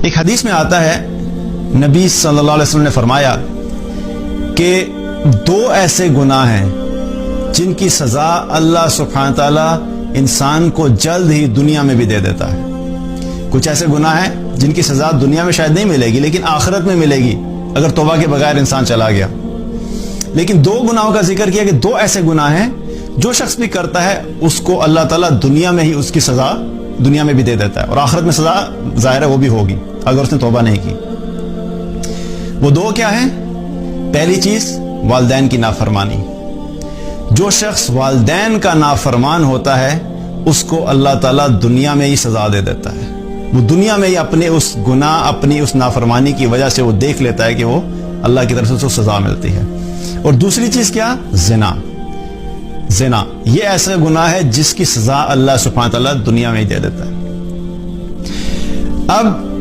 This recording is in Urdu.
ایک حدیث میں آتا ہے نبی صلی اللہ علیہ وسلم نے فرمایا کہ دو ایسے گناہ ہیں جن کی سزا اللہ سبحانہ تعالیٰ انسان کو جلد ہی دنیا میں بھی دے دیتا ہے۔ کچھ ایسے گناہ ہیں جن کی سزا دنیا میں شاید نہیں ملے گی لیکن آخرت میں ملے گی اگر توبہ کے بغیر انسان چلا گیا۔ لیکن دو گناہوں کا ذکر کیا کہ دو ایسے گناہ ہیں جو شخص بھی کرتا ہے اس کو اللہ تعالیٰ دنیا میں ہی اس کی سزا دنیا میں بھی دے دیتا ہے، اور آخرت میں سزا ظاہر ہے وہ بھی ہوگی اگر اس نے توبہ نہیں کی۔ وہ دو کیا ہیں؟ پہلی چیز والدین کی نافرمانی۔ جو شخص والدین کا نافرمان ہوتا ہے اس کو اللہ تعالیٰ دنیا میں ہی سزا دے دیتا ہے۔ وہ دنیا میں ہی اپنے اس گناہ، اپنی اس نافرمانی کی وجہ سے وہ دیکھ لیتا ہے کہ وہ اللہ کی طرف سے اس کو سزا ملتی ہے۔ اور دوسری چیز کیا؟ زنا۔ زنا یہ ایسا گناہ ہے جس کی سزا اللہ سبحانہ تعالیٰ دنیا میں ہی دے دیتا ہے۔ اب